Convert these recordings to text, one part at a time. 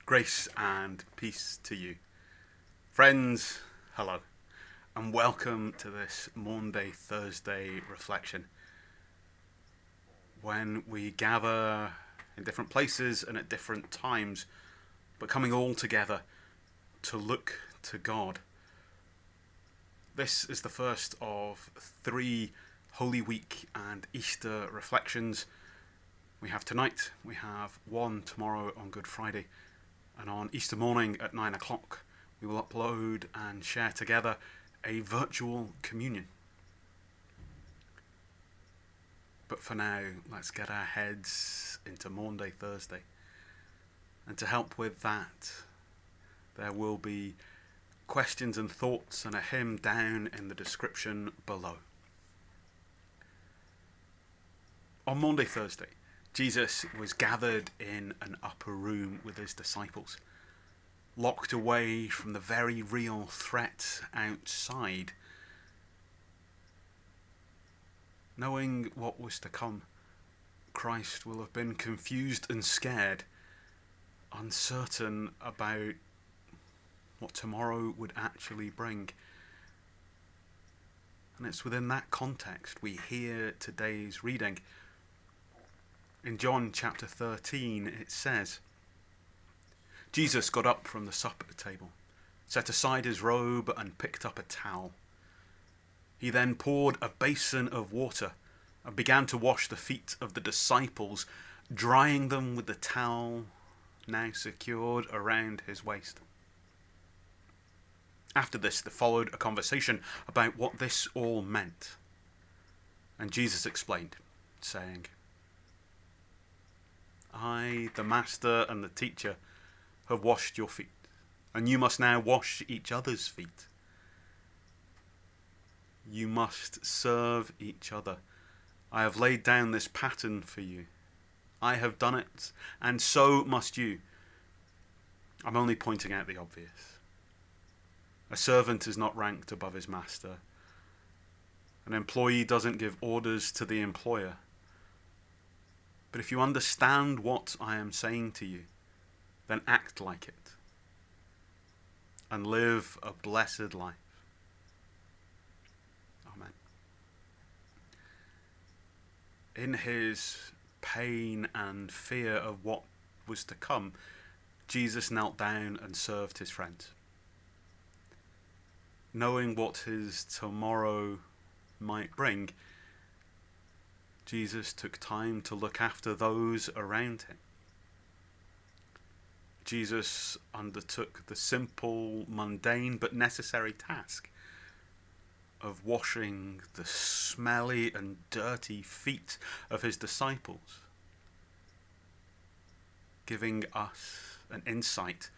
Grace and peace to you. Friends, hello, and welcome to this Maundy Thursday reflection, when we gather in different places and at different times, but coming all together to look to God. This is the first of 3 Holy Week and Easter reflections. We have tonight, we have one tomorrow on Good Friday, and on Easter morning at 9 o'clock we will upload and share together a virtual communion. But for now, let's get our heads into Maundy Thursday. And to help with that, there will be questions and thoughts and a hymn down in the description below. On Maundy Thursday, Jesus was gathered in an upper room with his disciples, locked away from the very real threat outside. Knowing what was to come, Christ will have been confused and scared, uncertain about what tomorrow would actually bring. And it's within that context we hear today's reading. In John chapter 13 it says, Jesus got up from the supper table, set aside his robe and picked up a towel. He then poured a basin of water and began to wash the feet of the disciples, drying them with the towel now secured around his waist. After this, there followed a conversation about what this all meant. And Jesus explained, saying, I, the master and the teacher, have washed your feet, and you must now wash each other's feet. You must serve each other. I have laid down this pattern for you. I have done it, and so must you. I'm only pointing out the obvious. A servant is not ranked above his master. An employee doesn't give orders to the employer. But if you understand what I am saying to you, then act like it and live a blessed life. Amen. In his pain and fear of what was to come, Jesus knelt down and served his friends. Knowing what his tomorrow might bring, Jesus took time to look after those around him. Jesus undertook the simple, mundane, but necessary task of washing the smelly and dirty feet of his disciples, giving us an insight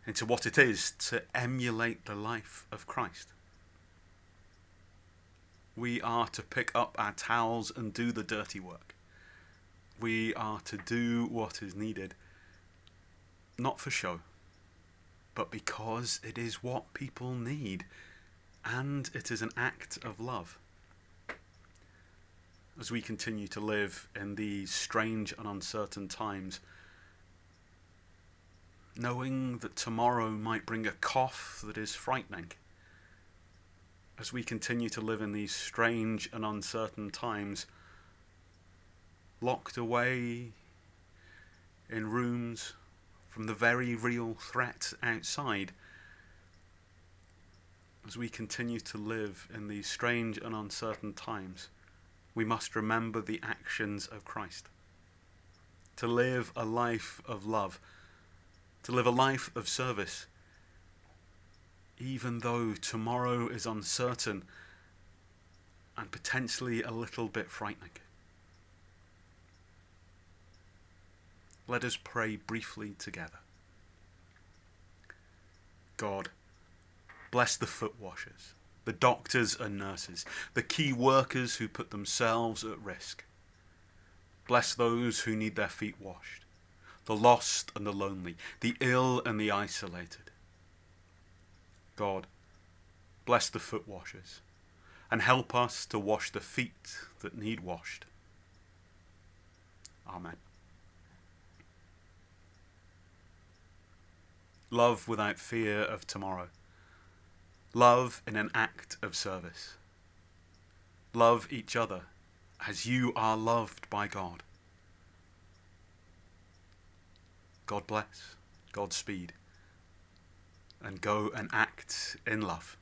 into what it is to emulate the life of Christ. We are to pick up our towels and do the dirty work. We are to do what is needed, not for show, but because it is what people need, and it is an act of love. As we continue to live in these strange and uncertain times, knowing that tomorrow might bring a cough that is frightening, as we continue to live in these strange and uncertain times, locked away in rooms from the very real threat outside, as we continue to live in these strange and uncertain times, we must remember the actions of Christ. To live a life of love, to live a life of service, even though tomorrow is uncertain and potentially a little bit frightening. Let us pray briefly together. God, bless the foot washers, the doctors and nurses, the key workers who put themselves at risk. Bless those who need their feet washed, the lost and the lonely, the ill and the isolated. God, bless the foot washers and help us to wash the feet that need washed. Amen. Love without fear of tomorrow. Love in an act of service. Love each other as you are loved by God. God bless, Godspeed, and go and act in love.